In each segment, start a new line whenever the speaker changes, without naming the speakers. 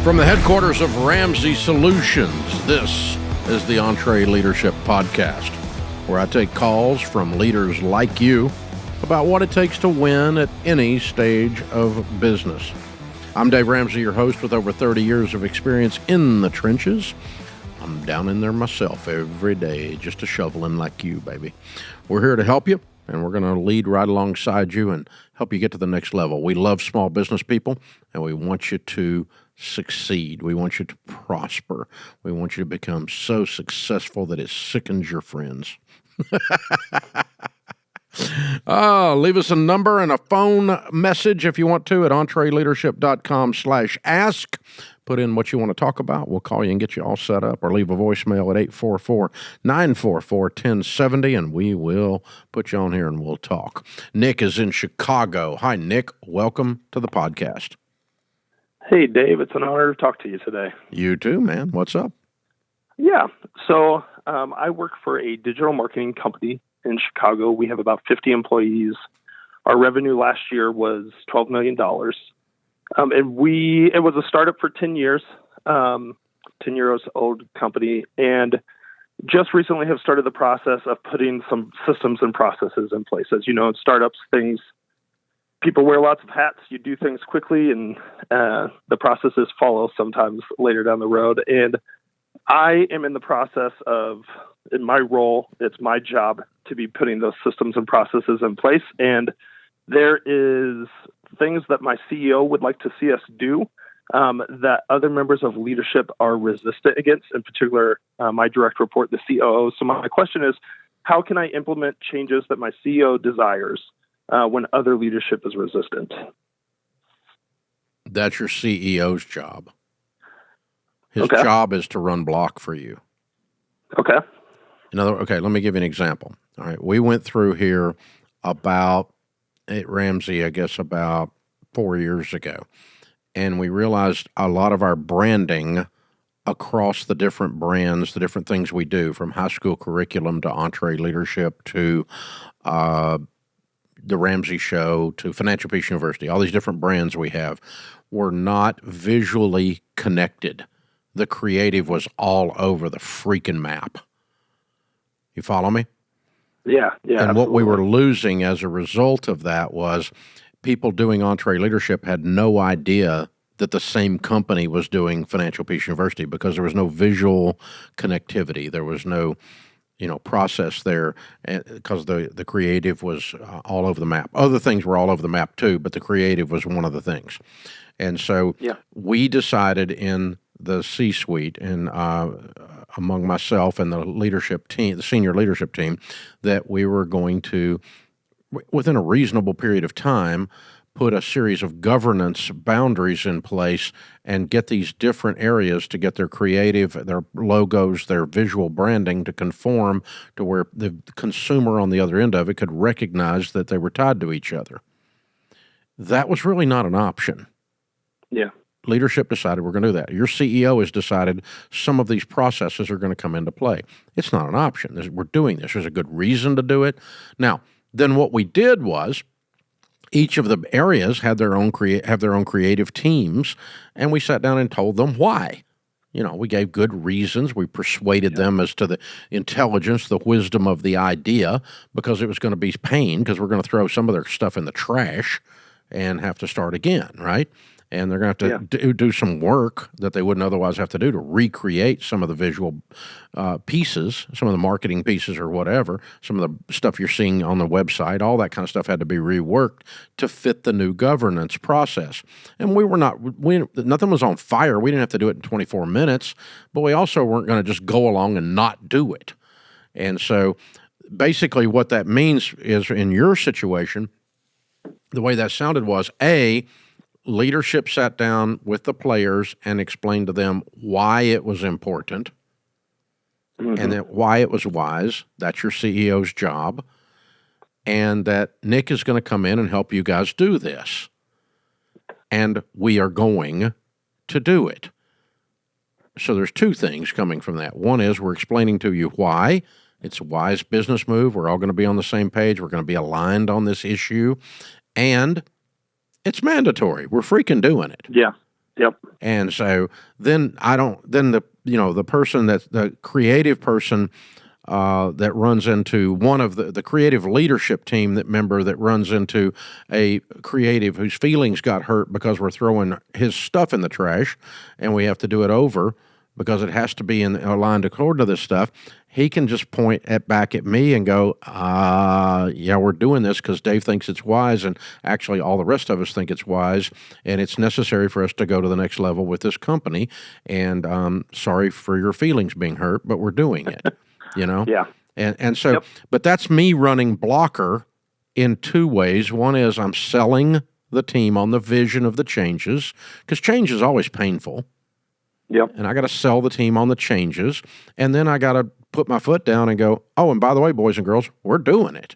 From the headquarters of Ramsey Solutions, this is the EntreLeadership Podcast, where I take calls from leaders like you about what it takes to win at any stage of business. I'm Dave Ramsey, your host with over 30 years of experience in the trenches. I'm down in there myself every day, just a shoveling like you, baby. We're here to help you, and we're going to lead right alongside you and help you get to the next level. We love small business people, and we want you to succeed. We want you to prosper. We want you to become so successful that it sickens your friends. Leave us a number and a phone message if you want to at EntreLeadership.com/ask. Put in what you want to talk about. We'll call you and get you all set up, or leave a voicemail at 844-944-1070, and we will put you on here and we'll talk. Nick is in Chicago. Hi, Nick. Welcome to the podcast.
Hey, Dave. It's an honor to talk to you today.
You too, man. What's up?
Yeah. So I work for a digital marketing company in Chicago. We have about 50 employees. Our revenue last year was $12 million. And it was a startup for 10 years, 10 years old company, and just recently have started the process of putting some systems and processes in place. As you know, in startups, people wear lots of hats. You do things quickly, and the processes follow sometimes later down the road. And I am in the process of, in my role, it's my job to be putting those systems and processes in place. And there is things that my CEO would like to see us do that other members of leadership are resistant against, in particular, my direct report, the COO. So my question is, how can I implement changes that my CEO desires when other leadership is resistant?
That's your CEO's job. His
Okay.
job is to run block for you.
Okay.
Okay, let me give you an example. All right, we went through here at Ramsey, I guess about 4 years ago, and we realized a lot of our branding across the different brands, the different things we do, from high school curriculum to EntreLeadership to the Ramsey Show to Financial Peace University, all these different brands we have were not visually connected. The creative was all over the freaking map. You follow me?
Yeah.
And
absolutely.
what we were losing as a result of that was people doing EntreLeadership had no idea that the same company was doing Financial Peace University, because there was no visual connectivity. There was no process there, because the creative was all over the map. Other things were all over the map too, but the creative was one of the things. And so we decided in the C-suite and among myself and the leadership team, the senior leadership team, that we were going to, within a reasonable period of time, put a series of governance boundaries in place and get these different areas to get their creative, their logos, their visual branding to conform to where the consumer on the other end of it could recognize that they were tied to each other. That was really not an option.
Yeah.
Leadership decided we're going to do that. Your CEO has decided some of these processes are going to come into play. It's not an option. We're doing this. There's a good reason to do it. Now, then what we did was each of the areas had their own creative teams, and we sat down and told them why. We gave good reasons. We persuaded them as to the intelligence, the wisdom of the idea, because it was going to be pain, because we're going to throw some of their stuff in the trash and have to start again, right? And they're going to have to do some work that they wouldn't otherwise have to do to recreate some of the visual pieces, some of the marketing pieces or whatever, some of the stuff you're seeing on the website. All that kind of stuff had to be reworked to fit the new governance process. And nothing was on fire. We didn't have to do it in 24 minutes, but we also weren't going to just go along and not do it. And so basically what that means is, in your situation, the way that sounded was, leadership sat down with the players and explained to them why it was important, and that why it was wise. That's your CEO's job. And that Nick is going to come in and help you guys do this. And we are going to do it. So there's two things coming from that. One is we're explaining to you why. It's a wise business move. We're all going to be on the same page. We're going to be aligned on this issue. And it's mandatory. We're freaking doing it.
Yeah. Yep.
And so then the person that's the creative person that runs into one of the creative leadership team member that runs into a creative whose feelings got hurt because we're throwing his stuff in the trash and we have to do it over because it has to be aligned according to this stuff. He can just point back at me and go, yeah, we're doing this because Dave thinks it's wise, and actually all the rest of us think it's wise, and it's necessary for us to go to the next level with this company, and sorry for your feelings being hurt, but we're doing it,
Yeah.
And so, but that's me running Blocker in two ways. One is I'm selling the team on the vision of the changes, because change is always painful.
Yep.
And I got to sell the team on the changes, and then I got to put my foot down and go, oh, and by the way, boys and girls, we're doing it.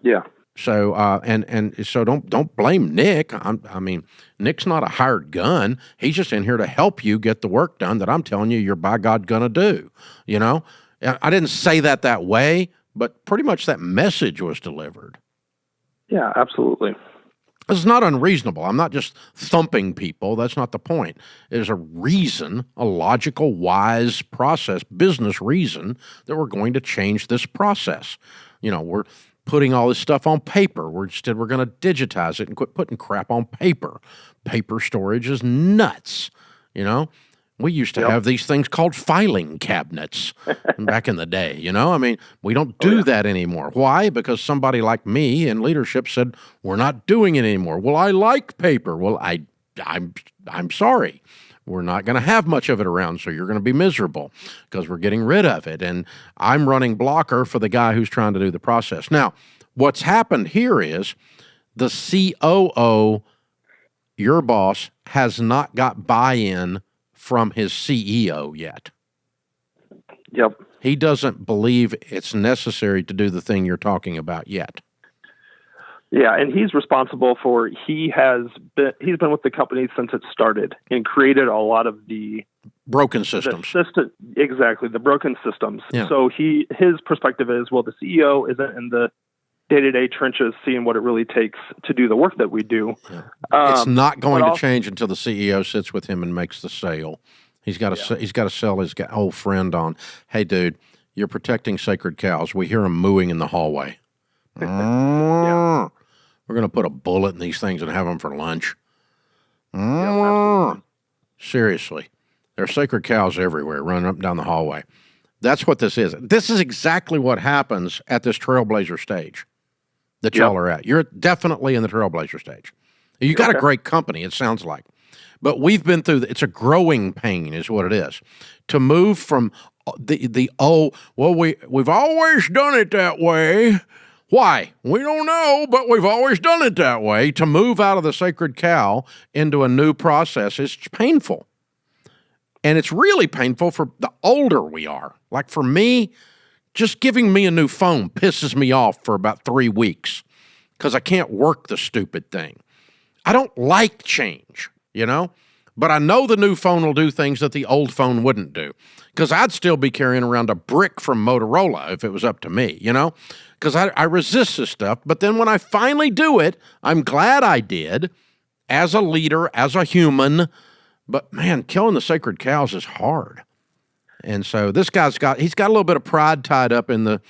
Yeah.
So and so don't blame Nick. I mean, Nick's not a hired gun. He's just in here to help you get the work done that I'm telling you you're by God gonna do. I didn't say that way, but pretty much that message was delivered.
Yeah, absolutely.
It's not unreasonable. I'm not just thumping people. That's not the point. There's a reason, a logical, wise process, business reason that we're going to change this process. We're putting all this stuff on paper. We're going to digitize it and quit putting crap on paper. Paper storage is nuts. We used to have these things called filing cabinets back in the day, I mean, we don't do that anymore. Why? Because somebody like me in leadership said, we're not doing it anymore. Well, I like paper. Well, I'm sorry. We're not going to have much of it around, so you're going to be miserable because we're getting rid of it. And I'm running Blocker for the guy who's trying to do the process. Now, what's happened here is the COO, your boss, has not got buy-in from his CEO yet.
Yep.
He doesn't believe it's necessary to do the thing you're talking about yet.
Yeah, and he's responsible for, he's been with the company since it started and created a lot of the
broken systems.
Exactly, the broken systems.
Yeah.
So his perspective is, well, the CEO isn't in the day-to-day trenches seeing what it really takes to do the work that we do.
Yeah. It's not going to change until the CEO sits with him and makes the sale. He's got to sell his old friend on, hey, dude, you're protecting sacred cows. We hear them mooing in the hallway.
Yeah.
We're going to put a bullet in these things and have them for lunch.
Yeah,
Seriously. There are sacred cows everywhere running up and down the hallway. That's what this is. This is exactly what happens at this Trailblazer stage that y'all are at. You're definitely in the Trailblazer stage. You got a great company, it sounds like. But we've been through, it's a growing pain is what it is. To move from we've always done it that way. Why? We don't know, but we've always done it that way. To move out of the sacred cow into a new process is painful. And it's really painful for the older we are. Like for me, just giving me a new phone pisses me off for about 3 weeks because I can't work the stupid thing. I don't like change, but I know the new phone will do things that the old phone wouldn't do, because I'd still be carrying around a brick from Motorola if it was up to me, because I resist this stuff. But then when I finally do it, I'm glad I did as a leader, as a human. But man, killing the sacred cows is hard. And so this guy's got a little bit of pride tied up in the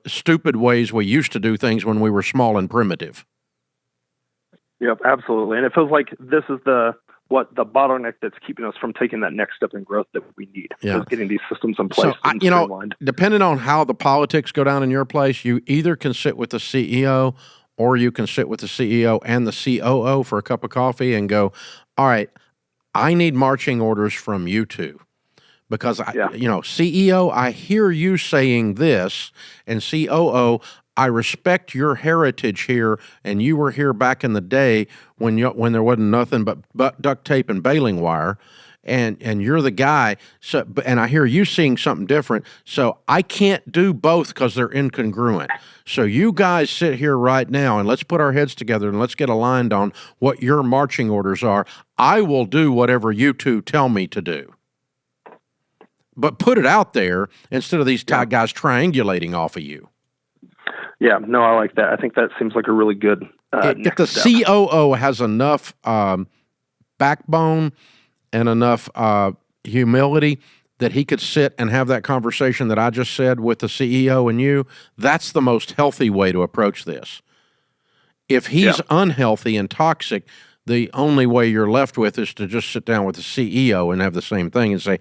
stupid ways we used to do things when we were small and primitive.
Yep, absolutely. And it feels like this is the bottleneck that's keeping us from taking that next step in growth that we need.
Yeah.
Is getting these systems in place.
So, depending on how the politics go down in your place, you either can sit with the CEO or you can sit with the CEO and the COO for a cup of coffee and go, all right, I need marching orders from you two. Because, CEO, I hear you saying this, and COO, I respect your heritage here, and you were here back in the day when there wasn't nothing but duct tape and baling wire, and you're the guy. So, and I hear you seeing something different. So I can't do both because they're incongruent. So you guys sit here right now, and let's put our heads together and let's get aligned on what your marching orders are. I will do whatever you two tell me to do. But put it out there instead of these guys triangulating off of you.
Yeah, no, I like that. I think that seems like a really good
if the COO has enough backbone and enough humility that he could sit and have that conversation that I just said with the CEO and you, that's the most healthy way to approach this. If he's unhealthy and toxic, the only way you're left with is to just sit down with the CEO and have the same thing and say,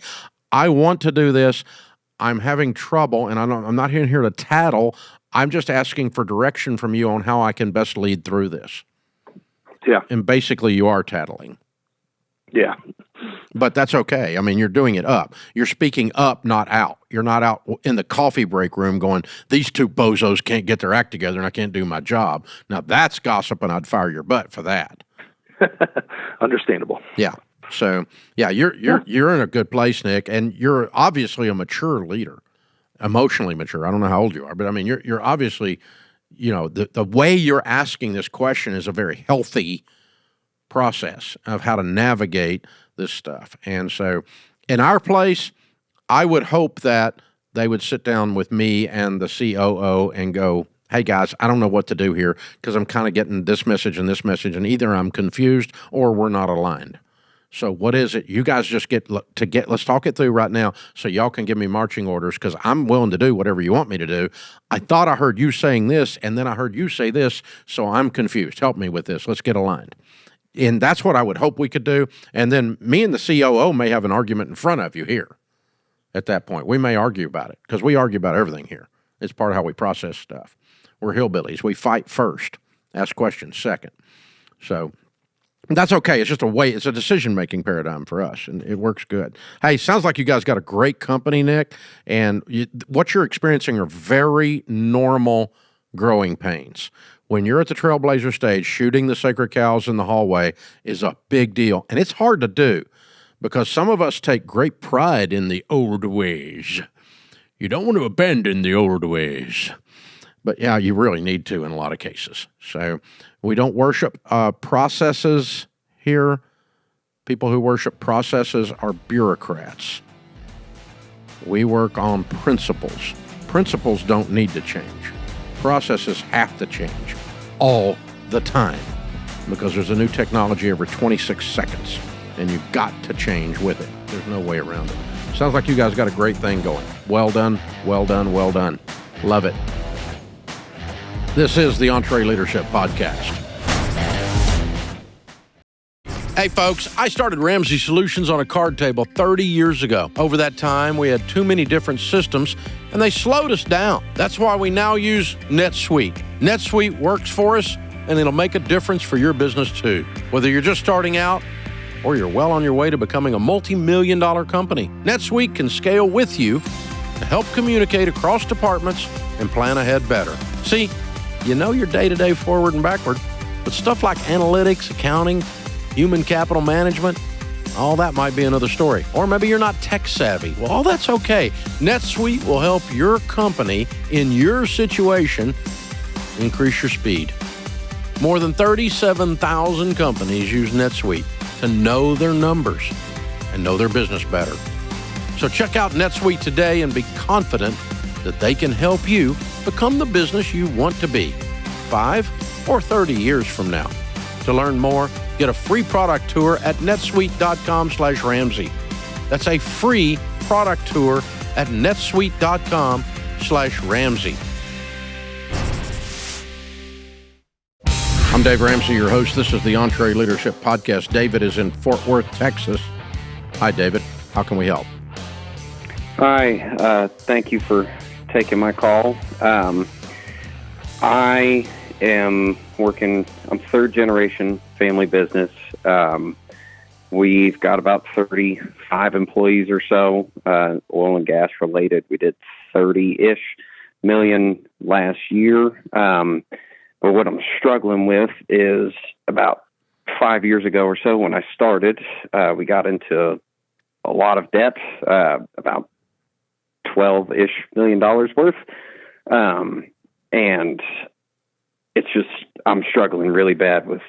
I want to do this. I'm having trouble, and I'm not here to tattle. I'm just asking for direction from you on how I can best lead through this.
Yeah.
And basically, you are tattling.
Yeah.
But that's okay. I mean, you're doing it up. You're speaking up, not out. You're not out in the coffee break room going, these two bozos can't get their act together and I can't do my job. Now, that's gossip, and I'd fire your butt for that.
Understandable.
Yeah. So, yeah, you're in a good place, Nick, and you're obviously a mature leader, emotionally mature. I don't know how old you are, but I mean, you're obviously, the way you're asking this question is a very healthy process of how to navigate this stuff. And so in our place, I would hope that they would sit down with me and the COO and go, hey guys, I don't know what to do here because I'm kind of getting this message, and either I'm confused or we're not aligned. So what is it? You guys just let's talk it through right now so y'all can give me marching orders, because I'm willing to do whatever you want me to do. I thought I heard you saying this, and then I heard you say this, so I'm confused. Help me with this. Let's get aligned. And that's what I would hope we could do. And then me and the COO may have an argument in front of you here at that point. We may argue about it, because we argue about everything here. It's part of how we process stuff. We're hillbillies. We fight first, ask questions second. So that's okay. It's just it's a decision-making paradigm for us, and it works good. Hey, sounds like you guys got a great company, Nick, and what you're experiencing are very normal growing pains. When you're at the Trailblazer stage, shooting the sacred cows in the hallway is a big deal, and it's hard to do because some of us take great pride in the old ways. You don't want to abandon the old ways. But yeah, you really need to in a lot of cases. So we don't worship processes here. People who worship processes are bureaucrats. We work on principles. Principles don't need to change. Processes have to change all the time because there's a new technology every 26 seconds, and you've got to change with it. There's no way around it. Sounds like you guys got a great thing going. Well done, well done, well done. Love it. This is the EntreLeadership Podcast. Hey folks, I started Ramsey Solutions on a card table 30 years ago. Over that time, we had too many different systems, and they slowed us down. That's why we now use NetSuite. NetSuite works for us, and it'll make a difference for your business too. Whether you're just starting out or you're well on your way to becoming a multi-million-dollar company, NetSuite can scale with you to help communicate across departments and plan ahead better. See, you know your day-to-day forward and backward, but stuff like analytics, accounting, human capital management, all that might be another story. Or maybe you're not tech savvy. Well, all that's okay. NetSuite will help your company in your situation increase your speed. More than 37,000 companies use NetSuite to know their numbers and know their business better. So check out NetSuite today and be confident that they can help you become the business you want to be 5 or 30 years from now. To learn more, get a free product tour at netsuite.com/Ramsey. That's a free product tour at netsuite.com/Ramsey. I'm Dave Ramsey, your host. This is the EntreLeadership Podcast. David is in Fort Worth, Texas. Hi, David. How can we help?
Hi. Thank you for taking my call. I am working, I'm third generation family business. We've got about 35 employees or so, oil and gas related. We did 30-ish million last year. But what I'm struggling with is about 5 years ago or so when I started, we got into a lot of debt, about $12-ish million worth. And it's just, I'm struggling really bad with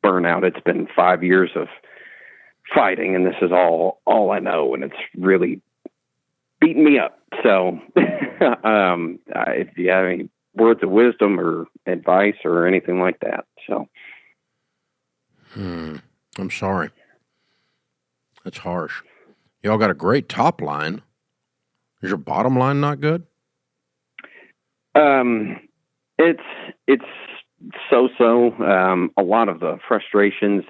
burnout. It's been 5 years of fighting, and this is all I know, and it's really beating me up. So if you have any words of wisdom or advice or anything like that. So
I'm sorry. That's harsh. Y'all got a great top line. Is your bottom line not good?
It's so. A lot of the frustrations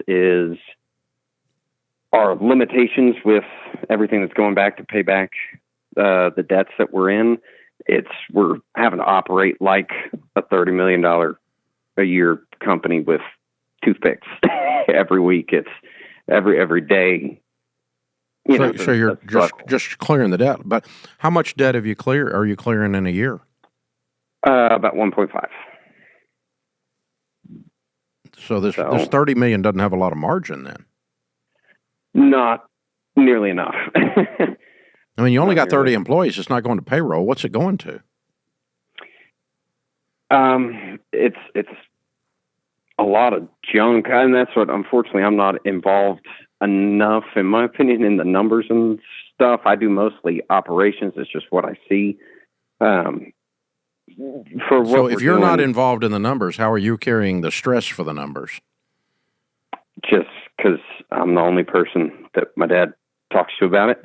are limitations with everything that's going back to pay back the debts that we're in. We're having to operate like a $30 million a year company with toothpicks every week. It's every day.
So you're just clearing the debt. But how much debt are you clearing in a year?
About 1.5.
So this $30 million doesn't have a lot of margin then.
Not nearly enough.
I mean, you only got 30 employees. It's not going to payroll. What's it going to?
It's a lot of junk, and that's what, unfortunately, I'm not involved enough, in my opinion, in the numbers and stuff. I do mostly operations. It's just what I see.
So if you're not involved in the numbers, how are you carrying the stress for the numbers?
Just because I'm the only person that my dad talks to about it.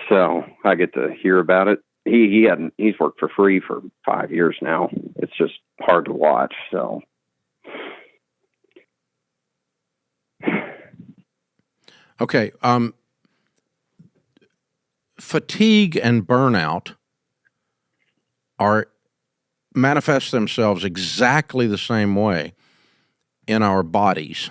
So I get to hear about it. He's worked for free for 5 years now. It's just hard to watch. So.
Okay. Fatigue and burnout manifest themselves exactly the same way in our bodies.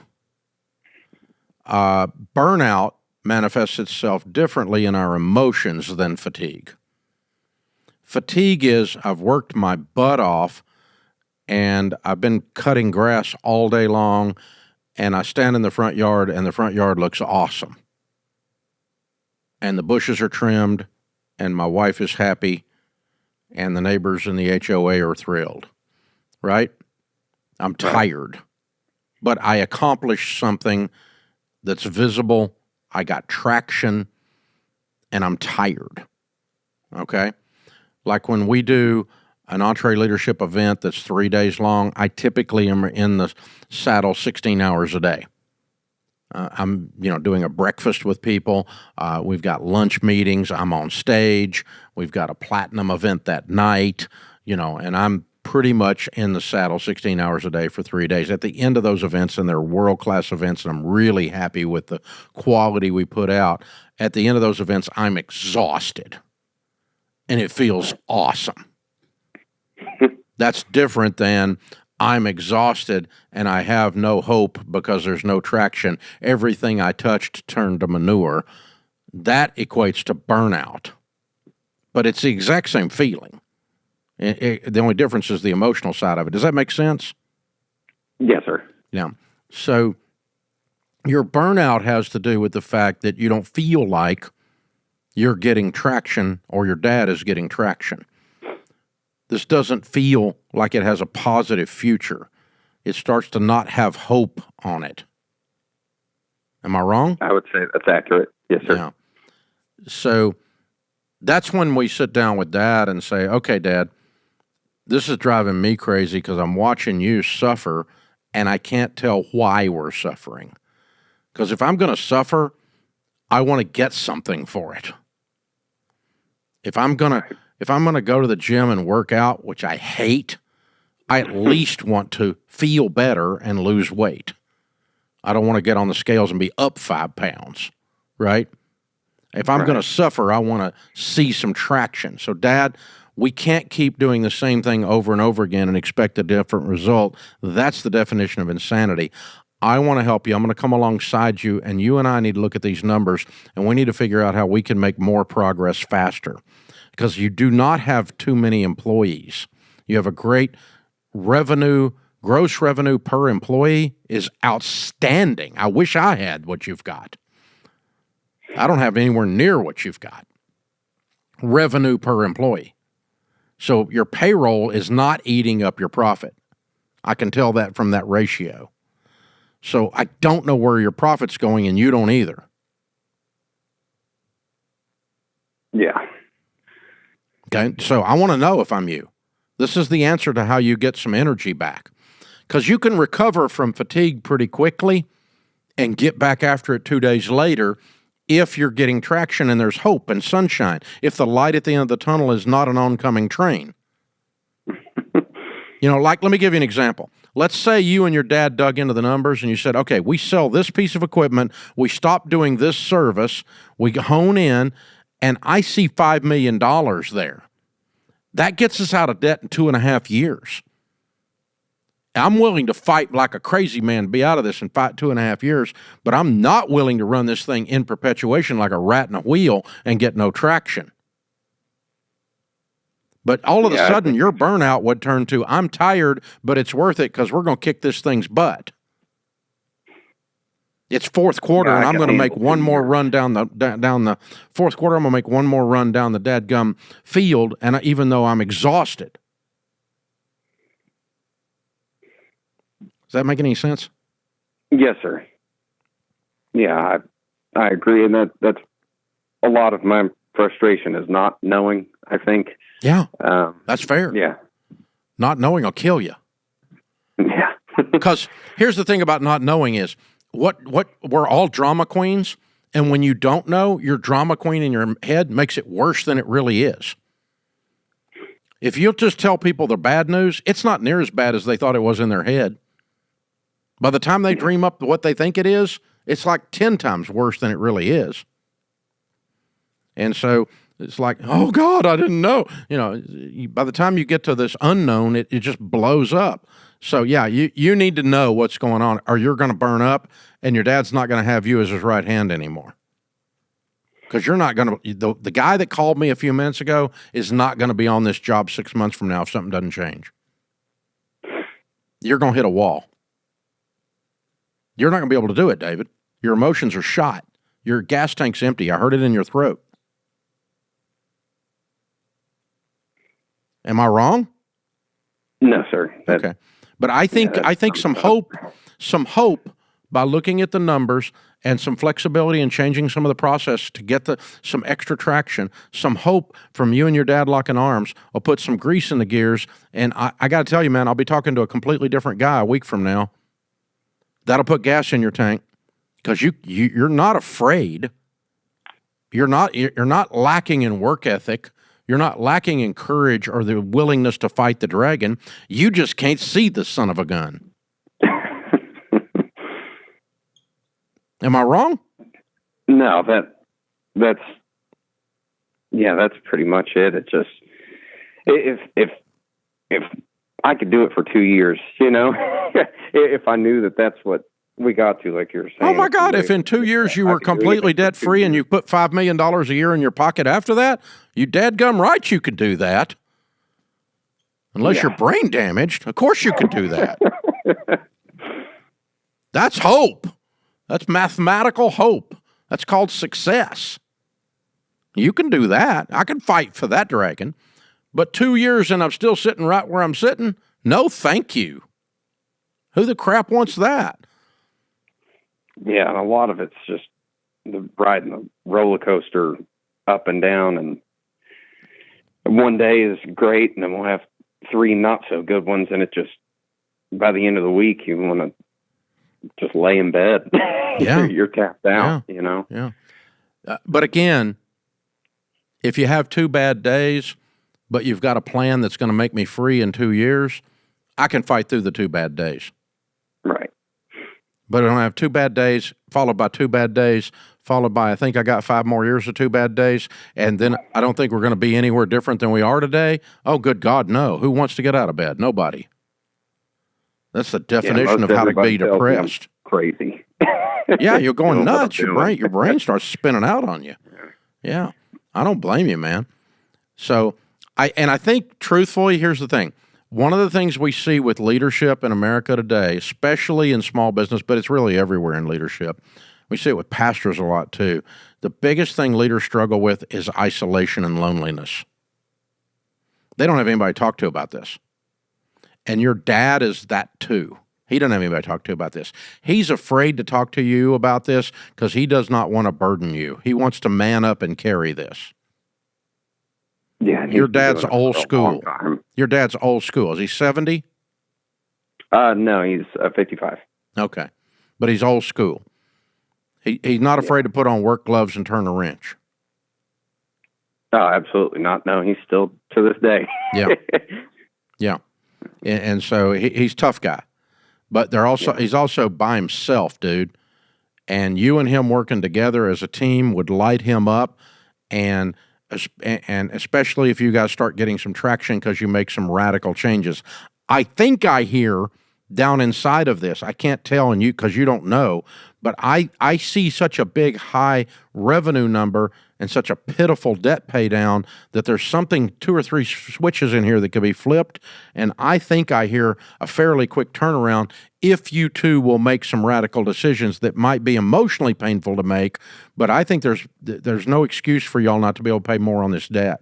Burnout manifests itself differently in our emotions than fatigue. Fatigue is, I've worked my butt off and I've been cutting grass all day long, and I stand in the front yard and the front yard looks awesome. And the bushes are trimmed and my wife is happy and the neighbors in the HOA are thrilled, right? I'm tired, but I accomplished something that's visible. I got traction, and I'm tired, okay? Like when we do an EntreLeadership event that's 3 days long, I typically am in the saddle 16 hours a day. I'm, doing a breakfast with people. We've got lunch meetings. I'm on stage. We've got a platinum event that night, and I'm pretty much in the saddle 16 hours a day for 3 days. At the end of those events, and they're world-class events, and I'm really happy with the quality we put out, at the end of those events, I'm exhausted, and it feels awesome. That's different than I'm exhausted and I have no hope because there's no traction. Everything I touched turned to manure. That equates to burnout. But it's the exact same feeling. The only difference is the emotional side of it. Does that make sense?
Yes, sir.
Yeah. So your burnout has to do with the fact that you don't feel like you're getting traction or your dad is getting traction. This doesn't feel like it has a positive future. It starts to not have hope on it. Am I wrong?
I would say that's accurate. Yes, sir.
Yeah. So that's when we sit down with Dad and say, okay, Dad, this is driving me crazy because I'm watching you suffer and I can't tell why we're suffering. Because if I'm going to suffer, I want to get something for it. If I'm going to go to the gym and work out, which I hate, I at least want to feel better and lose weight. I don't want to get on the scales and be up 5 pounds, right? If I'm going to suffer, I want to see some traction. So, Dad, we can't keep doing the same thing over and over again and expect a different result. That's the definition of insanity. I want to help you. I'm going to come alongside you, and you and I need to look at these numbers, and we need to figure out how we can make more progress faster. Because you do not have too many employees. You have a great revenue, gross revenue per employee is outstanding. I wish I had what you've got. I don't have anywhere near what you've got. Revenue per employee. So your payroll is not eating up your profit. I can tell that from that ratio. So I don't know where your profit's going, and you don't either.
Yeah.
Okay, so I want to know if I'm you. This is the answer to how you get some energy back. Because you can recover from fatigue pretty quickly and get back after it 2 days later if you're getting traction and there's hope and sunshine, if the light at the end of the tunnel is not an oncoming train. Like, let me give you an example. Let's say you and your dad dug into the numbers and you said, okay, we sell this piece of equipment, we stop doing this service, we hone in, and I see $5 million there. That gets us out of debt in 2.5 years. I'm willing to fight like a crazy man to be out of this in 2.5 years, but I'm not willing to run this thing in perpetuation like a rat in a wheel and get no traction. But all of a sudden, your burnout would turn to, I'm tired, but it's worth it because we're going to kick this thing's butt. It's fourth quarter, and I'm going to make one more run down the fourth quarter. I'm going to make one more run down the dadgum field, and even though I'm exhausted. Does that make any sense?
Yes, sir. Yeah, I agree, and that's a lot of my frustration is not knowing, I think.
Yeah, that's fair.
Yeah.
Not knowing will kill you.
Yeah.
Because here's the thing about not knowing is, what we're all drama queens, and when you don't know, your drama queen in your head makes it worse than it really is. If you'll just tell people the bad news, it's not near as bad as they thought it was in their head. By the time they dream up what they think it is, it's like 10 times worse than it really is. And so it's like, oh God, I didn't know. By the time you get to this unknown, it just blows up. So yeah, you need to know what's going on, or you're going to burn up, and your dad's not going to have you as his right hand anymore. Because you're not going to, the guy that called me a few minutes ago is not going to be on this job 6 months from now if something doesn't change. You're going to hit a wall. You're not going to be able to do it, David. Your emotions are shot. Your gas tank's empty. I heard it in your throat. Am I wrong?
No, sir.
Okay. But I think some hope by looking at the numbers and some flexibility and changing some of the process to get some extra traction, some hope from you and your dad locking arms will put some grease in the gears. And I got to tell you, man, I'll be talking to a completely different guy a week from now. That'll put gas in your tank because you're not afraid. You're not lacking in work ethic. You're not lacking in courage or the willingness to fight the dragon. You just can't see the son of a gun. Am I wrong?
No, that's pretty much it. It just, if I could do it for 2 years, if I knew that that's what we got to, like you're saying.
Oh my God, if in 2 years you were completely debt free and you put $5 million a year in your pocket after that, you dadgum right you could do that. Unless you're brain damaged, of course you could do that. That's hope. That's mathematical hope. That's called success. You can do that. I can fight for that dragon. But 2 years and I'm still sitting right where I'm sitting? No, thank you. Who the crap wants that?
Yeah, and a lot of it's just riding the roller coaster up and down. And one day is great, and then we'll have 3 not so good ones. And it just, by the end of the week, you want to just lay in bed.
Yeah.
You're tapped out,
Yeah. But again, if you have 2 bad days, but you've got a plan that's going to make me free in 2 years, I can fight through the 2 bad days.
Right.
But I don't have 2 bad days, followed by 2 bad days, followed by, I think I got 5 more years of 2 bad days, and then I don't think we're going to be anywhere different than we are today. Oh, good God, no. Who wants to get out of bed? Nobody. That's the definition of how to be depressed.
Crazy.
Yeah, you're going nuts. Your brain starts spinning out on you. Yeah. I don't blame you, man. So, I think, truthfully, here's the thing. One of the things we see with leadership in America today, especially in small business, but it's really everywhere in leadership, we see it with pastors a lot too. The biggest thing leaders struggle with is isolation and loneliness. They don't have anybody to talk to about this. And your dad is that too. He doesn't have anybody to talk to about this. He's afraid to talk to you about this because he does not want to burden you. He wants to man up and carry this.
Yeah,
your dad's old school. Your dad's old school. Is he 70?
No, he's 55.
Okay. But he's old school. He's not afraid to put on work gloves and turn a wrench.
Oh, absolutely not. No, he's still to this day.
Yeah. Yeah. And so he's a tough guy. But he's also by himself, dude. And you and him working together as a team would light him up, and especially if you guys start getting some traction because you make some radical changes. I think I hear down inside of this, I can't tell and you because you don't know, but I see such a big high revenue number and such a pitiful debt pay down that there's something 2 or 3 switches in here that could be flipped, and I think I hear a fairly quick turnaround if you two will make some radical decisions that might be emotionally painful to make, but I think there's no excuse for y'all not to be able to pay more on this debt.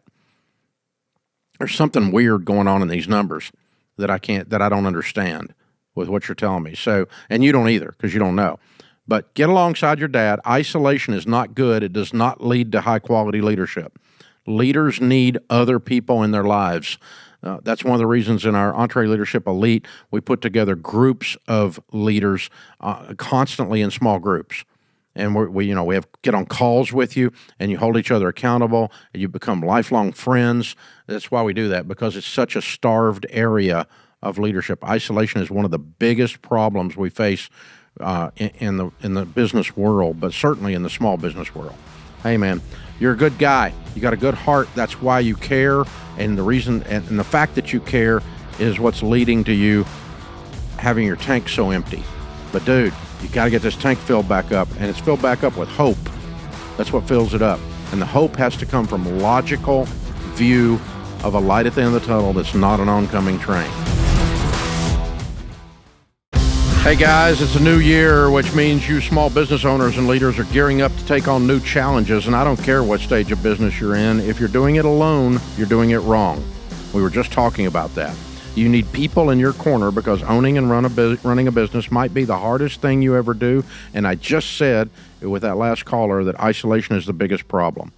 There's something weird going on in these numbers that I don't understand with what you're telling me. So, and you don't either because you don't know. But get alongside your dad. Isolation is not good. It does not lead to high-quality leadership. Leaders need other people in their lives. That's one of the reasons in our EntreLeadership Elite, we put together groups of leaders constantly in small groups. And we have get on calls with you, and you hold each other accountable, and you become lifelong friends. That's why we do that, because it's such a starved area of leadership. Isolation is one of the biggest problems we face in the business world, but certainly in the small business world. Hey, man, you're a good guy. You got a good heart. That's why you care, and the reason and the fact that you care is what's leading to you having your tank so empty. But dude, you got to get this tank filled back up, and it's filled back up with hope. That's what fills it up, and the hope has to come from logical view of a light at the end of the tunnel that's not an oncoming train. Hey guys, it's a new year, which means you small business owners and leaders are gearing up to take on new challenges, and I don't care what stage of business you're in. If you're doing it alone, you're doing it wrong. We were just talking about that. You need people in your corner because owning and running a business might be the hardest thing you ever do, and I just said with that last caller that isolation is the biggest problem.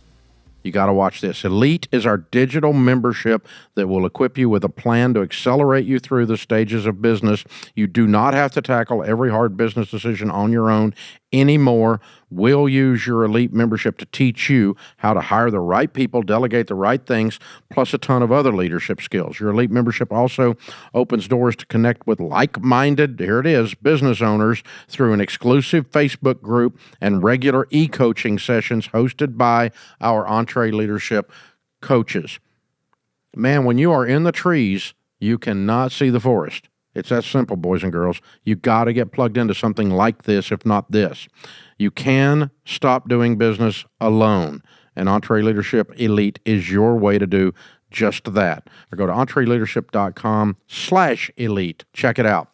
You got to watch this. Elite is our digital membership that will equip you with a plan to accelerate you through the stages of business. You do not have to tackle every hard business decision on your own anymore. We'll use your Elite membership to teach you how to hire the right people, delegate the right things, plus a ton of other leadership skills. Your Elite membership also opens doors to connect with like-minded, here it is, business owners through an exclusive Facebook group and regular e-coaching sessions hosted by our EntreLeadership coaches. Man, when you are in the trees, you cannot see the forest. It's that simple, boys and girls. You got to get plugged into something like this, if not this. You can stop doing business alone, and EntreLeadership Elite is your way to do just that. Or go to EntreLeadership.com/elite. Check it out.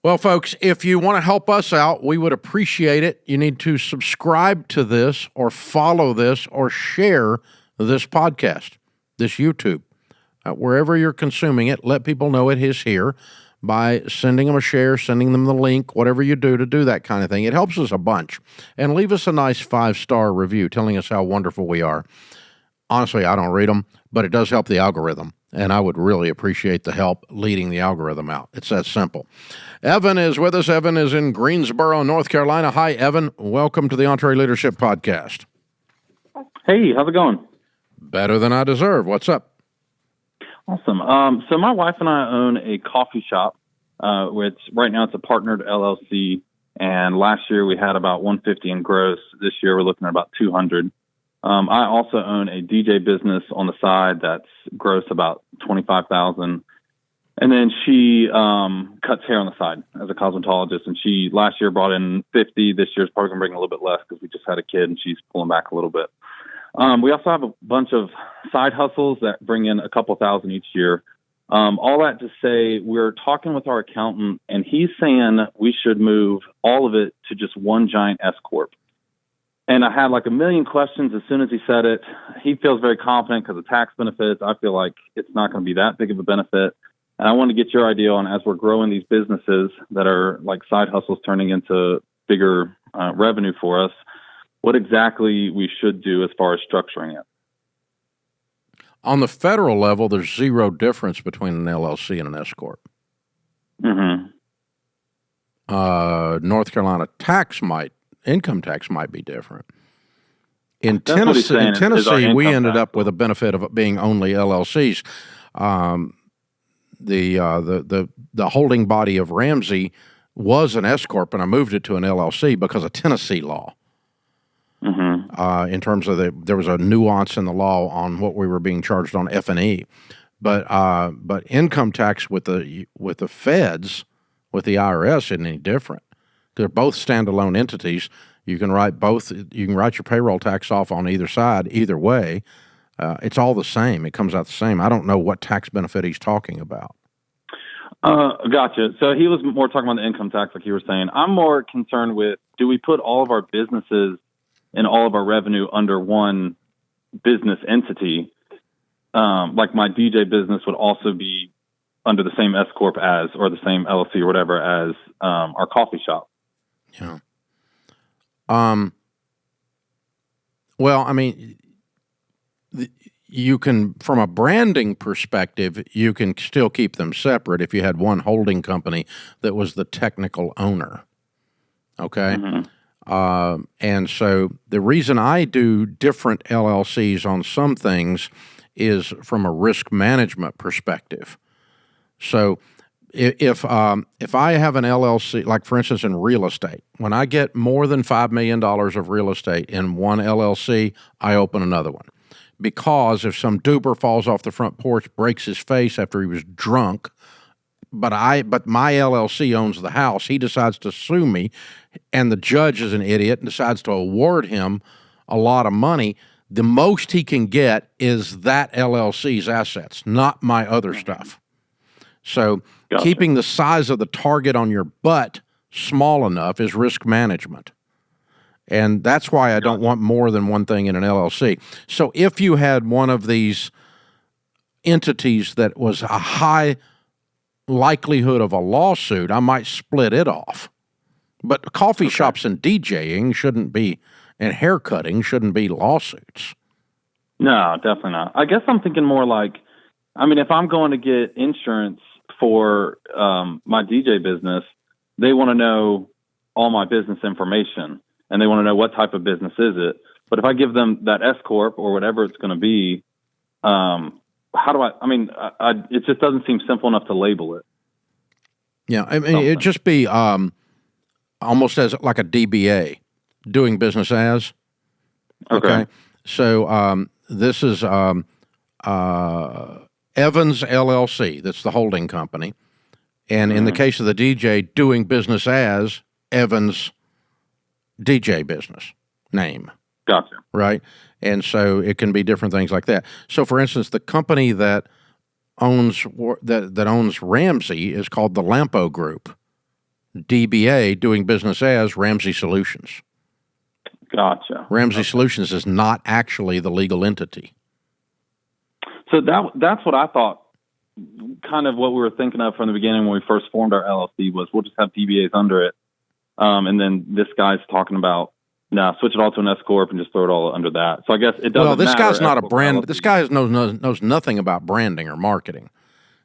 Well, folks, if you want to help us out, we would appreciate it. You need to subscribe to this or follow this or share this podcast, this YouTube. Wherever you're consuming it, let people know it is here by sending them a share, sending them the link, whatever you do to do that kind of thing. It helps us a bunch. And leave us a nice 5-star review telling us how wonderful we are. Honestly, I don't read them, but it does help the algorithm. And I would really appreciate the help leading the algorithm out. It's that simple. Evan is with us. Evan is in Greensboro, North Carolina. Hi, Evan. Welcome to the EntreLeadership Podcast.
Hey, how's it going?
Better than I deserve. What's up?
Awesome. So my wife and I own a coffee shop, which right now it's a partnered LLC. And last year we had about 150 in gross. This year we're looking at about 200. I also own a DJ business on the side that's gross about 25,000. And then she cuts hair on the side as a cosmetologist. And she last year brought in 50. This year's probably going to bring a little bit less because we just had a kid and she's pulling back a little bit. We also have a bunch of side hustles that bring in a couple thousand each year. All that to say, we're talking with our accountant, and he's saying we should move all of it to just one giant S-Corp. And I had like a million questions as soon as he said it. He feels very confident because of tax benefits. I feel like it's not going to be that big of a benefit. And I want to get your idea on, as we're growing these businesses that are like side hustles turning into bigger revenue for us, what exactly we should do as far as structuring it.
On the federal level, there's zero difference between an LLC and an S-Corp.
Mm-hmm.
North Carolina income tax might be different. In
That's what he's saying is our
Tennessee, we
income
ended
tax
up with a benefit of it being only LLCs. The holding body of Ramsey was an S-Corp, and I moved it to an LLC because of Tennessee law. In terms of there was a nuance in the law on what we were being charged on F&E, but income tax with the feds, with the IRS, isn't any different. They're both standalone entities. You can write your payroll tax off on either side, either way. It's all the same. It comes out the same. I don't know what tax benefit he's talking about.
Gotcha. So he was more talking about the income tax, like you were saying. I'm more concerned with, do we put all of our businesses and all of our revenue under one business entity? Like my DJ business would also be under the same S-Corp as, or the same LLC or whatever as our coffee shop.
Yeah. Well, I mean, you can, from a branding perspective, you can still keep them separate if you had one holding company that was the technical owner. Okay. And so the reason I do different LLCs on some things is from a risk management perspective. So if I have an LLC, like for instance in real estate, when I get more than $5 million of real estate in one LLC, I open another one. Because if some duper falls off the front porch, breaks his face after he was drunk, but my LLC owns the house, he decides to sue me, and the judge is an idiot and decides to award him a lot of money, the most he can get is that LLC's assets, not my other stuff. So
Gotcha.
Keeping the size of the target on your butt small enough is risk management. And that's why I don't want more than one thing in an LLC. So if you had one of these entities that was a high likelihood of a lawsuit, I might split it off. But coffee shops and DJing shouldn't be, and hair cutting shouldn't be lawsuits.
No, definitely not. I guess I'm thinking more like, I mean, if I'm going to get insurance for my DJ business, they want to know all my business information, and they want to know what type of business is it. But if I give them that S-Corp or whatever it's going to be, how do it just doesn't seem simple enough to label it.
Yeah, I mean, it'd just be almost as like a DBA, doing business as. Okay. So this is Evans LLC. That's the holding company. And in the case of the DJ, doing business as Evans DJ business name.
Gotcha.
Right? And so it can be different things like that. So for instance, the company that owns Ramsey is called the Lampo Group. DBA, doing business as Ramsey Solutions.
Gotcha.
Ramsey Solutions is not actually the legal entity.
So that's what I thought, kind of what we were thinking of from the beginning when we first formed our LLC was we'll just have DBAs under it. And then this guy's talking about, switch it all to an S-Corp and just throw it all under that. So I guess it doesn't matter.
Well, this guy's not a brand. This guy knows nothing about branding or marketing.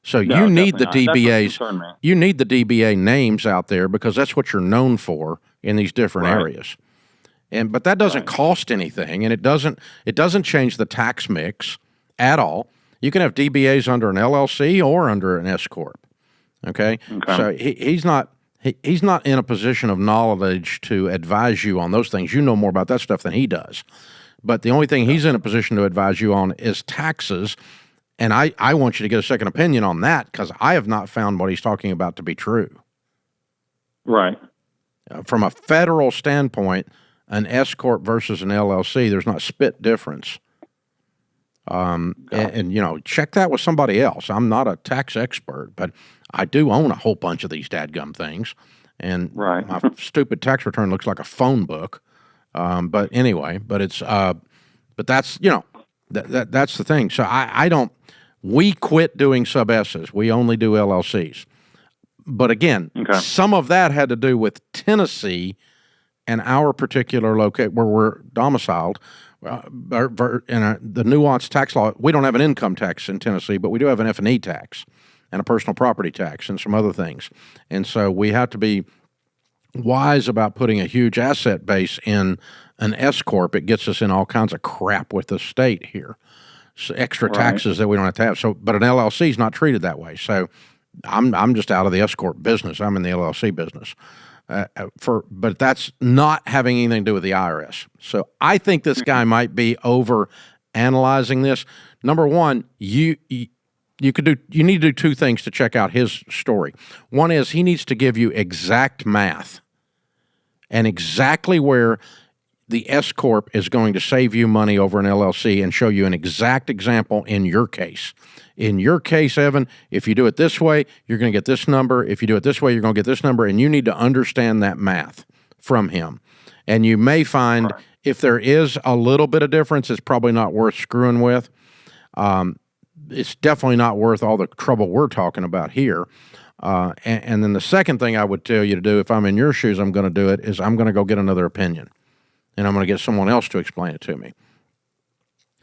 So you need the DBAs. You need the DBA names out there because that's what you're known for in these different areas. But that doesn't cost anything, and it doesn't change the tax mix at all. You can have DBAs under an LLC or under an S-Corp. Okay? So he's not in a position of knowledge to advise you on those things. You know more about that stuff than he does. But the only thing he's in a position to advise you on is taxes. And I want you to get a second opinion on that because I have not found what he's talking about to be true.
Right.
From a federal standpoint, an S-Corp versus an LLC, there's not spit difference. And check that with somebody else. I'm not a tax expert, but I do own a whole bunch of these dadgum things. And my stupid tax return looks like a phone book. But anyway, but that's, that's the thing. So we quit doing sub S's. We only do LLCs. But again, some of that had to do with Tennessee and our particular location where we're domiciled. In the nuanced tax law, we don't have an income tax in Tennessee, but we do have an F&E tax and a personal property tax and some other things. And so we have to be wise about putting a huge asset base in an S-Corp. It gets us in all kinds of crap with the state here. So extra taxes that we don't have to have. So, but an LLC is not treated that way. So I'm just out of the S-Corp business. I'm in the LLC business. But that's not having anything to do with the IRS. So I think this guy might be over analyzing this. Number one, you need to do two things to check out his story. One is he needs to give you exact math and exactly where the S-Corp is going to save you money over an LLC and show you an exact example in your case. In your case, Evan, if you do it this way, you're going to get this number. If you do it this way, you're going to get this number, and you need to understand that math from him. And you may find if there is a little bit of difference, it's probably not worth screwing with. It's definitely not worth all the trouble we're talking about here. And then the second thing I would tell you to do, if I'm in your shoes, I'm going to do it, is I'm going to go get another opinion. And I'm going to get someone else to explain it to me.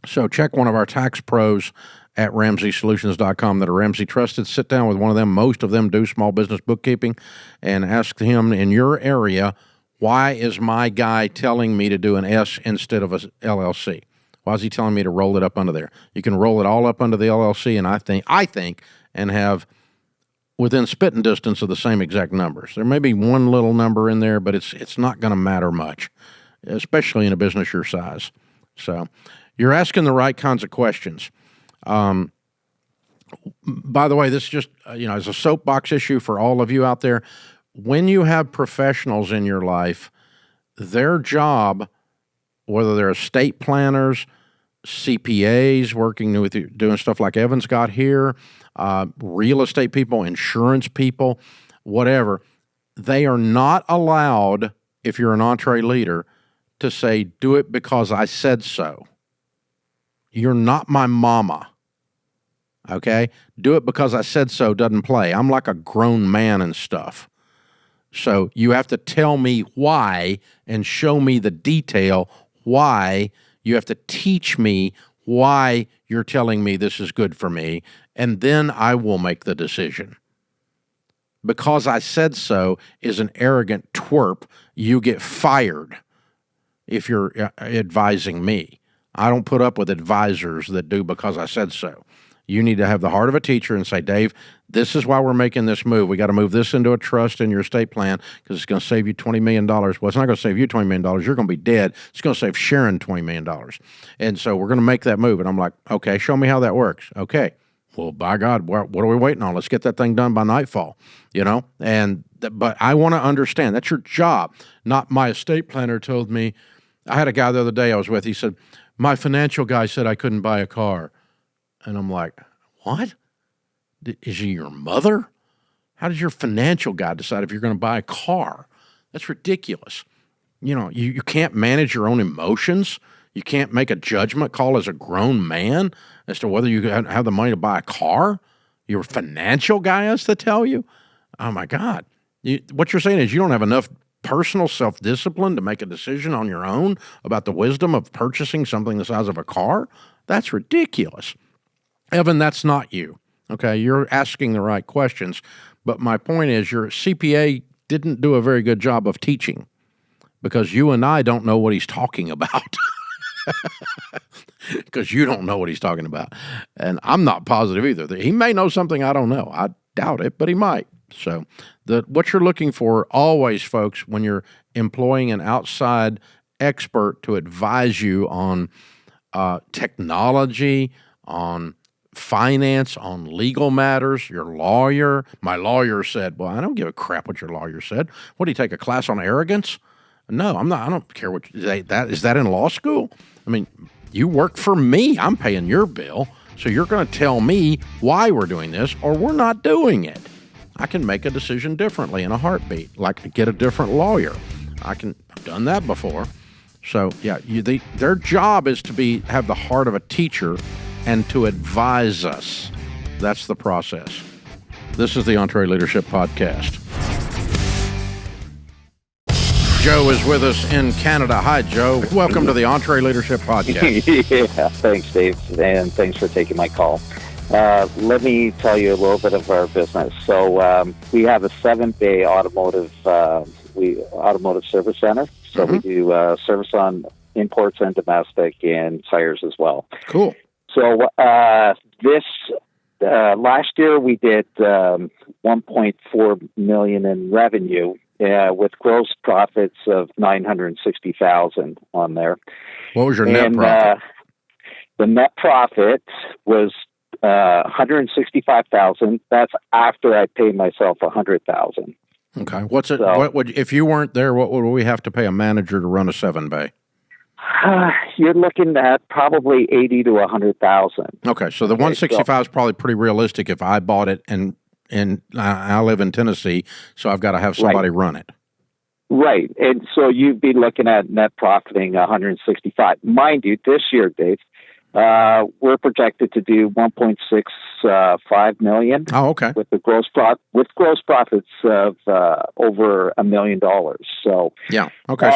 So check one of our tax pros at RamseySolutions.com that are Ramsey trusted. Sit down with one of them. Most of them do small business bookkeeping, and ask him in your area, why is my guy telling me to do an S instead of a LLC? Why is he telling me to roll it up under there? You can roll it all up under the LLC, and I think, and have within spitting distance of the same exact numbers. There may be one little number in there, but it's not going to matter much, especially in a business your size. So you're asking the right kinds of questions. By the way, this just, is a soapbox issue for all of you out there. When you have professionals in your life, their job, whether they're estate planners, CPAs working with you, doing stuff like Evan's got here, real estate people, insurance people, whatever, they are not allowed, if you're an entree leader, to say, do it because I said so. You're not my mama, okay? Do it because I said so doesn't play. I'm like a grown man and stuff. So you have to tell me why and show me the detail why. You have to teach me why you're telling me this is good for me, and then I will make the decision. Because I said so is an arrogant twerp. You get fired if you're advising me. I don't put up with advisors that do because I said so. You need to have the heart of a teacher and say, Dave, this is why we're making this move. We got to move this into a trust in your estate plan because it's going to save you $20 million. Well, it's not going to save you $20 million. You're going to be dead. It's going to save Sharon $20 million. And so we're going to make that move. And I'm like, okay, show me how that works. Okay. Well, by God, what are we waiting on? Let's get that thing done by nightfall, but I want to understand. That's your job. Not my estate planner told me. I had a guy the other day I was with. He said, my financial guy said I couldn't buy a car. And I'm like, what? Is she your mother? How does your financial guy decide if you're going to buy a car? That's ridiculous. You can't manage your own emotions. You can't make a judgment call as a grown man as to whether you have the money to buy a car. Your financial guy has to tell you? Oh, my God. What you're saying is you don't have enough personal self-discipline to make a decision on your own about the wisdom of purchasing something the size of a car? That's ridiculous. Evan, that's not you. Okay, you're asking the right questions, but my point is your CPA didn't do a very good job of teaching because you and I don't know what he's talking about. Because you don't know what he's talking about. And I'm not positive either. He may know something I don't know. I doubt it, but he might. So what you're looking for always, folks, when you're employing an outside expert to advise you on technology, on finance, on legal matters, your lawyer. My lawyer said, well, I don't give a crap what your lawyer said. What, do you take a class on arrogance? No, I'm not. I don't care what is that in law school? I mean, you work for me. I'm paying your bill. So you're going to tell me why we're doing this or we're not doing it. I can make a decision differently in a heartbeat, like get a different lawyer. I've done that before. So yeah, their job is to have the heart of a teacher and to advise us. That's the process. This is the EntreLeadership Podcast. Joe is with us in Canada. Hi, Joe. Welcome to the EntreLeadership Podcast.
Yeah, thanks, Dave, and thanks for taking my call. Let me tell you a little bit of our business. So we have a 7-bay automotive we automotive service center. So we do service on imports and domestic and tires as well.
Cool.
So this last year we did 1.4 million in revenue with gross profits of 960,000 on there.
What was your net profit?
The net profit was 165,000. That's after I paid myself 100,000.
Okay. What's it?
So,
what would, if you weren't there, what would we have to pay a manager to run a 7-bay?
You're looking at probably 80 to 100,000.
Okay, so the 165 is probably pretty realistic if I bought it, and I live in Tennessee, so I've got to have somebody run it.
Right, and so you'd be looking at net profiting 165. Mind you, this year, Dave, we're projected to do 1.65 million.
Oh, okay.
With gross profits of over $1 million. So
yeah, okay.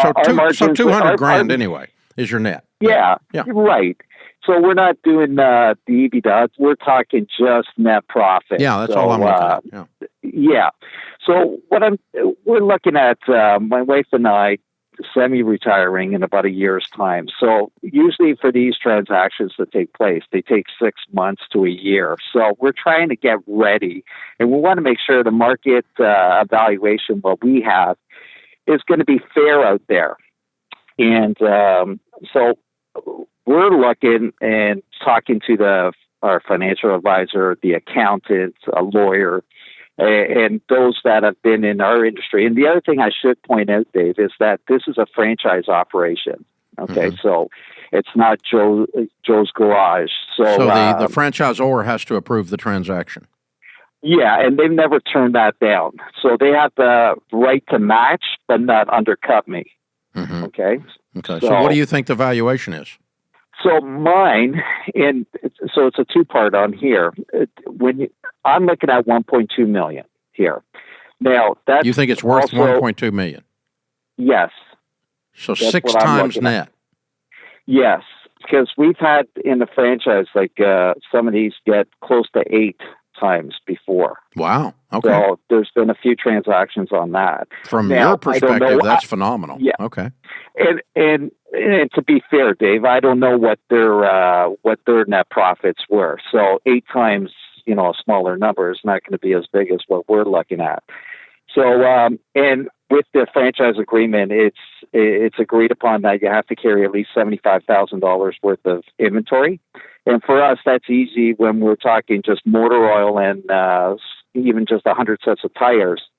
So 200 grand anyway is your net.
Yeah, right. So we're not doing the EBITDA. We're talking just net profit.
Yeah, that's all I'm looking at.
Yeah. So we're looking at my wife and I semi-retiring in about a year's time. So usually for these transactions to take place, they take 6 months to a year. So we're trying to get ready, and we want to make sure the market evaluation, what we have, is going to be fair out there. And so we're looking and talking to our financial advisor, the accountant, a lawyer, and those that have been in our industry. And the other thing I should point out, Dave, is that this is a franchise operation. Okay, so it's not Joe's Garage. So
the franchisor has to approve the transaction.
Yeah, and they've never turned that down. So they have the right to match, but not undercut me. Okay.
So what do you think the valuation is?
So mine, and so it's a two-part on here. I'm looking at 1.2 million here. Now that
you think it's worth 1.2 million?
Yes.
So that's 6 times net.
Yes, because we've had in the franchise some of these get close to 8 times before.
Wow. Okay.
So there's been a few transactions on that.
From your perspective, that's phenomenal.
Yeah.
Okay.
And to be fair, Dave, I don't know what their net profits were. So 8 times, a smaller number is not going to be as big as what we're looking at. So and with the franchise agreement, it's agreed upon that you have to carry at least $75,000 worth of inventory. And for us, that's easy when we're talking just motor oil and even just 100 sets of tires.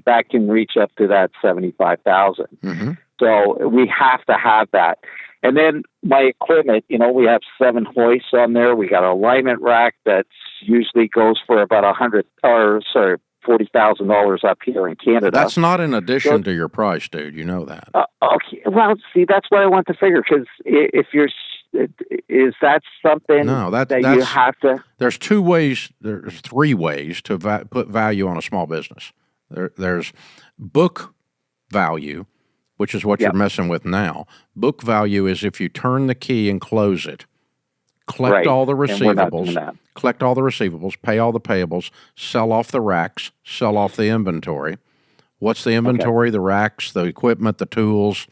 That can reach up to that 75,000. So we have to have that. And then my equipment, we have 7 hoists on there. We got an alignment rack that usually goes for about $40,000 up here in Canada.
That's not in addition to your price, dude. You know that.
Okay. Well, see, that's what I want to figure, because is that something that you have to?
There's 2 ways. There's 3 ways to put value on a small business. There's book value, which is what you're messing with now. Book value is if you turn the key and close it, collect all the receivables, pay all the payables, sell off the racks, sell off the inventory. What's the inventory, the racks, the equipment, the tools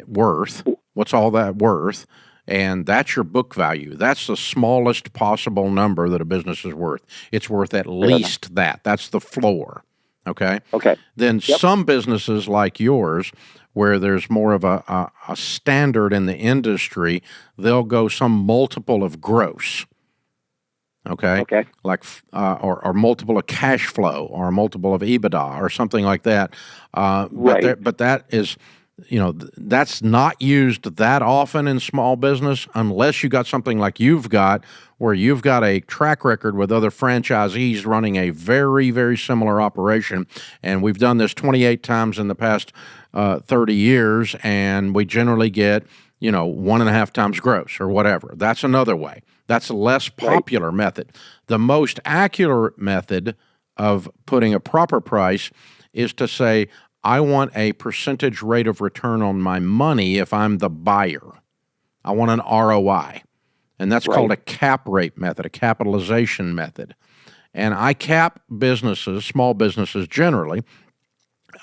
worth? What's all that worth? And that's your book value. That's the smallest possible number that a business is worth. It's worth at least that. That's the floor. Okay? Then some businesses like yours, where there's more of a standard in the industry, they'll go some multiple of gross. Okay? Like or multiple of cash flow, or a multiple of EBITDA, or something like that. But that is, that's not used that often in small business, unless you got something like you've got, where you've got a track record with other franchisees running a very, very similar operation. And we've done this 28 times in the past 30 years, and we generally get, 1.5 times gross or whatever. That's another way. That's a less popular method. The most accurate method of putting a proper price is to say, I want a percentage rate of return on my money if I'm the buyer. I want an ROI. And that's called a cap rate method, a capitalization method. And I cap businesses, small businesses generally,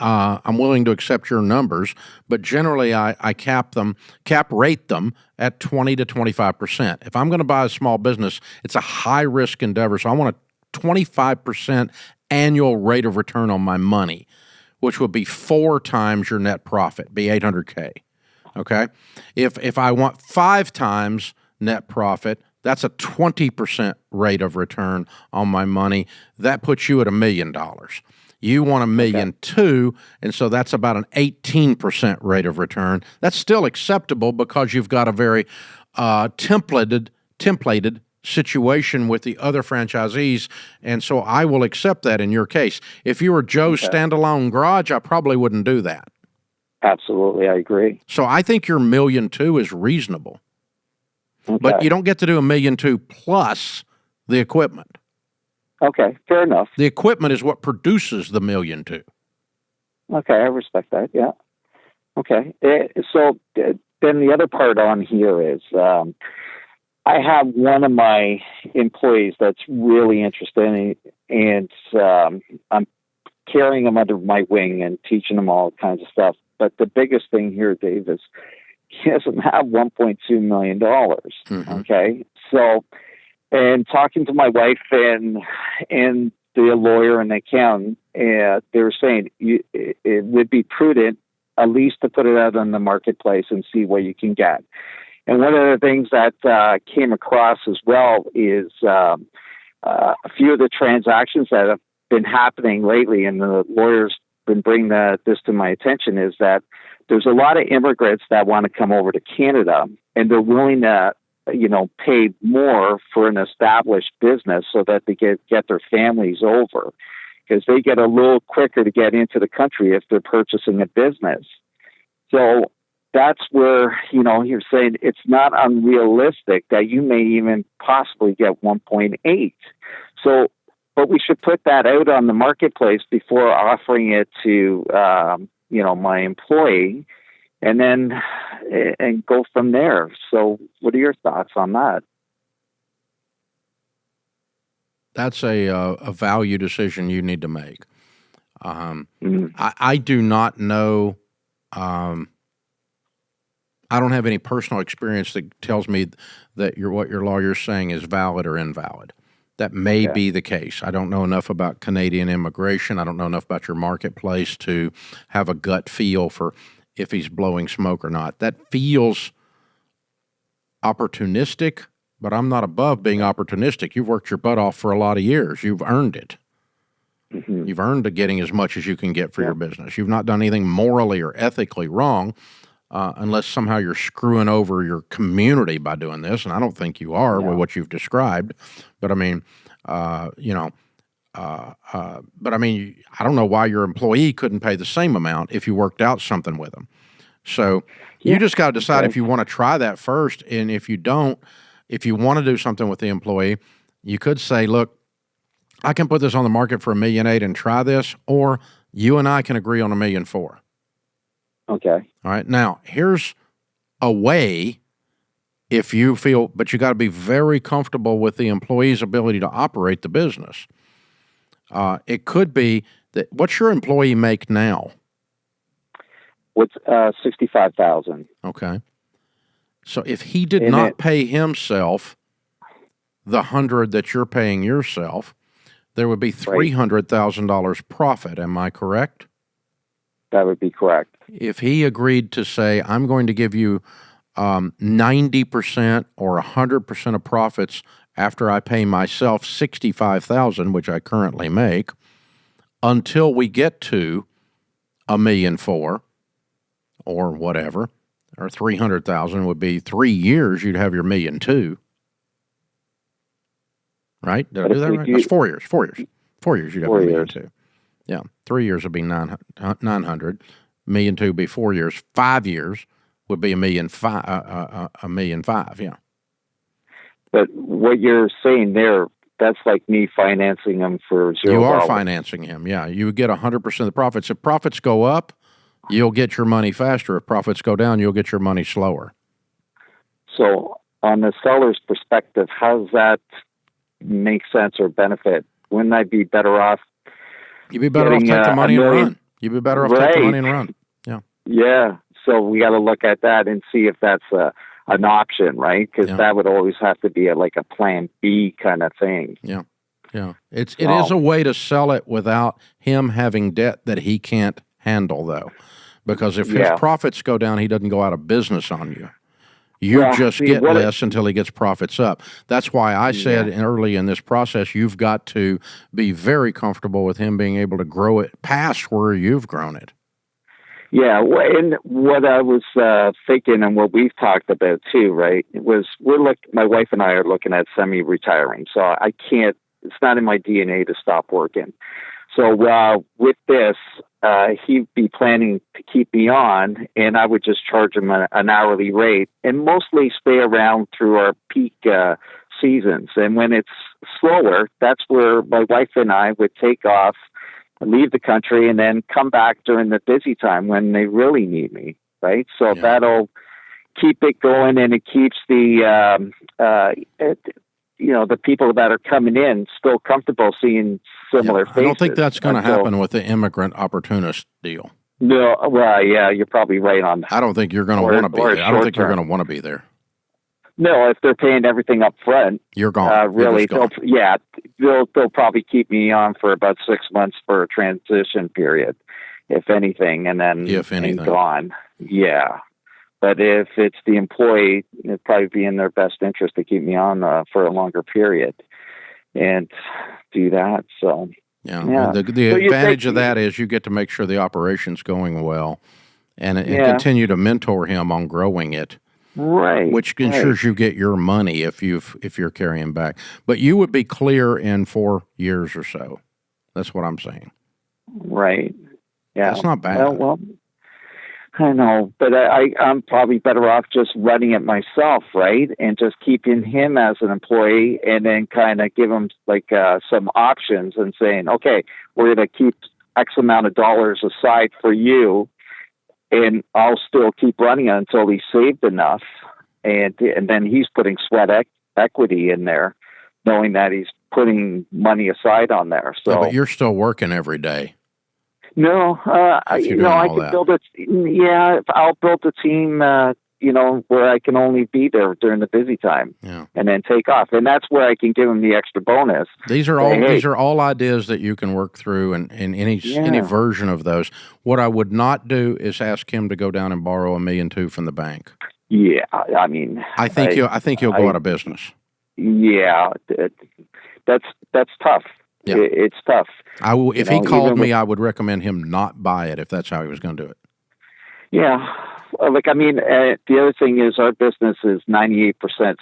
I'm willing to accept your numbers, but generally I cap rate them at 20 to 25%. If I'm going to buy a small business, it's a high risk endeavor, so I want a 25% annual rate of return on my money, which would be 4 times your net profit, be $800K. Okay, if I want 5 times net profit, that's a 20% rate of return on my money. That puts you at $1 million. You want $1.2 million, and so that's about an 18% rate of return. That's still acceptable because you've got a very templated situation with the other franchisees, and so I will accept that in your case. If you were Joe's standalone garage, I probably wouldn't do that.
Absolutely, I agree.
So I think your $1.2 million is reasonable, but you don't get to do $1.2 million plus the equipment.
Okay, fair enough.
The equipment is what produces the $1.2 million.
Okay, I respect that. Yeah. Okay. So then the other part on here is I have one of my employees that's really interested and I'm carrying him under my wing and teaching him all kinds of stuff. But the biggest thing here, Dave, is he doesn't have $1.2 million. Mm-hmm. Okay. So, and talking to my wife and the lawyer and the accountant, they were saying it would be prudent at least to put it out on the marketplace and see what you can get. And one of the things that came across as well is a few of the transactions that have been happening lately, and the lawyers been bringing this to my attention, is that there's a lot of immigrants that want to come over to Canada, and they're willing to, pay more for an established business so that they get their families over, because they get a little quicker to get into the country if they're purchasing a business. So that's where, you're saying it's not unrealistic that you may even possibly get 1.8. So, but we should put that out on the marketplace before offering it to, my employee, and then and go from there. So what are your thoughts on that?
That's a value decision you need to make. I do not know. I don't have any personal experience that tells me that what your lawyer's saying is valid or invalid. That may be the case. I don't know enough about Canadian immigration. I don't know enough about your marketplace to have a gut feel for if he's blowing smoke or not. That feels opportunistic, but I'm not above being opportunistic. You've worked your butt off for a lot of years. You've earned it. Mm-hmm. You've earned getting as much as you can get for your business. You've not done anything morally or ethically wrong, unless somehow you're screwing over your community by doing this, and I don't think you are with what you've described. But I mean, but I mean, I don't know why your employee couldn't pay the same amount if you worked out something with them. So you just got to decide if you want to try that first, and if you don't, if you want to do something with the employee, you could say, look, I can put this on the market for $1.8 million and try this, or you and I can agree on $1.4 million.
Okay.
All right. Now, here's a way if you feel, but you got to be very comfortable with the employee's ability to operate the business. It could be that, what's your employee make now?
What's $65,000.
Okay. So if he did not pay himself the $100,000 that you're paying yourself, there would be $300,000 profit. Am I correct?
That would be correct.
If he agreed to say, I'm going to give you 90% or 100% of profits after I pay myself $65,000, which I currently make, until we get to $1.4 million or whatever, or $300,000 would be 3 years, you'd have your $1.2 million. Right? Did I do that right? That's 4 years. 4 years. 4 years, you'd have $1.2 million. Yeah. 3 years would be 900. $1.2 million would be 4 years. 5 years would be $1.5 million. $1.5 million. Yeah.
But what you're saying there, that's like me financing him for $0.
You are financing him. Yeah. You would get 100% of the profits. If profits go up, you'll get your money faster. If profits go down, you'll get your money slower.
So on the seller's perspective, how does that make sense or benefit? Wouldn't I be better off?
You'd be better off taking the money and run. You'd be better off taking the money and run. Yeah.
Yeah. So we got to look at that and see if that's an option, right? Because that would always have to be like a plan B kind of thing.
Yeah. Yeah. It is a way to sell it without him having debt that he can't handle, though. Because if his profits go down, he doesn't go out of business on you. You just get less until he gets profits up. That's why I said early in this process, you've got to be very comfortable with him being able to grow it past where you've grown it. Yeah,
and what I was thinking, and what we've talked about too, right, was my wife and I are looking at semi-retiring. So I can't. It's not in my DNA to stop working. So with this, he'd be planning to keep me on, and I would just charge him an hourly rate and mostly stay around through our peak seasons. And when it's slower, that's where my wife and I would take off, leave the country, and then come back during the busy time when they really need me, right? So that'll keep it going, and it keeps the the people that are coming in still comfortable seeing similar faces.
I don't think that's going to happen with the immigrant opportunist deal.
No, well, yeah, you're probably right on that.
I don't think you're going to want to be there. I don't think you're going to want to be there.
No, if they're paying everything up front,
you're gone.
Really, they'll probably keep me on for about 6 months for a transition period, if anything, and then gone. Yeah. But if it's the employee, it'd probably be in their best interest to keep me on for a longer period and do that. So,
the advantage of that is you get to make sure the operation's going well and continue to mentor him on growing it.
Right.
Which ensures you get your money if you're carrying back. But you would be clear in 4 years or so. That's what I'm saying.
Right. Yeah.
That's not bad.
Well, I know, but I'm probably better off just running it myself, right? And just keeping him as an employee and then kind of give him like some options and saying, okay, we're going to keep X amount of dollars aside for you, and I'll still keep running it until he's saved enough. And then he's putting sweat equity in there, knowing that he's putting money aside on there. So,
but you're still working every day.
No, I can build it. Yeah, I'll build a team, where I can only be there during the busy time and then take off. And that's where I can give them the extra bonus.
These are all ideas that you can work through and any version of those. What I would not do is ask him to go down and borrow $1.2 million from the bank.
Yeah, I mean,
I think he'll go out of business.
Yeah, that's tough. Yeah. It's tough.
If he called me, I would recommend him not buy it if that's how he was going to do it.
Yeah. The other thing is our business is 98%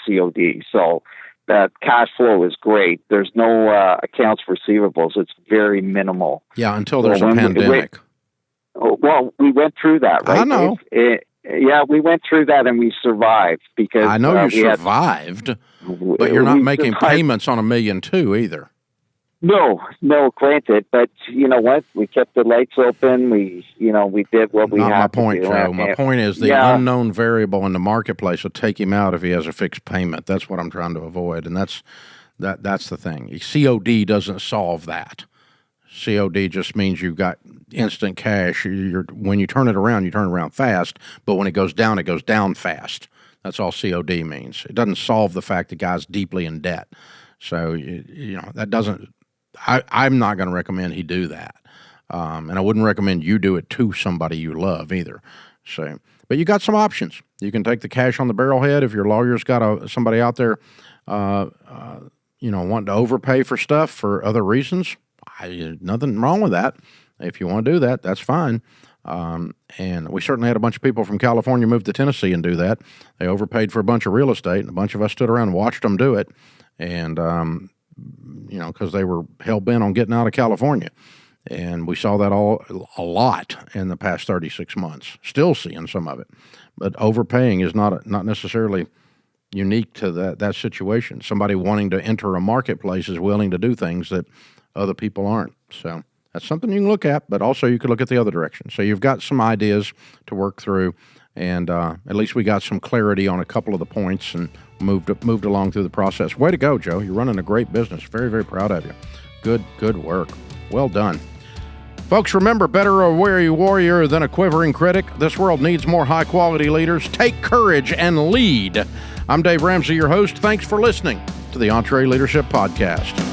COD. So that cash flow is great. There's no accounts receivables. It's very minimal.
Yeah, until there's a pandemic.
We went through that, right?
I know.
We went through that and we survived because
I know you survived, but you're not making payments on $1.2 million either.
No, granted, but you know what? We kept the lights open. We did what we had to do. Not my
point, Joe. My point is the unknown variable in the marketplace will take him out if he has a fixed payment. That's what I'm trying to avoid, and that's the thing. COD doesn't solve that. COD just means you've got instant cash. When you turn it around fast, but when it goes down fast. That's all COD means. It doesn't solve the fact the guy's deeply in debt. So, that doesn't... I'm not going to recommend he do that. And I wouldn't recommend you do it to somebody you love either. So, but you got some options. You can take the cash on the barrelhead if your lawyer's got somebody out there, wanting to overpay for stuff for other reasons. Nothing wrong with that. If you want to do that, that's fine. And we certainly had a bunch of people from California move to Tennessee and do that. They overpaid for a bunch of real estate, and a bunch of us stood around and watched them do it. And, because they were hell-bent on getting out of California. And we saw that a lot in the past 36 months, still seeing some of it. But overpaying is not necessarily unique to that situation. Somebody wanting to enter a marketplace is willing to do things that other people aren't. So that's something you can look at, but also you could look at the other direction. So you've got some ideas to work through, and at least we got some clarity on a couple of the points and moved along through the process. Way to go, Joe. You're running a great business. Very, very proud of you. Good work. Well done. Folks, remember, better a weary warrior than a quivering critic. This world needs more high-quality leaders. Take courage and lead. I'm Dave Ramsey, your host. Thanks for listening to the EntreLeadership Podcast.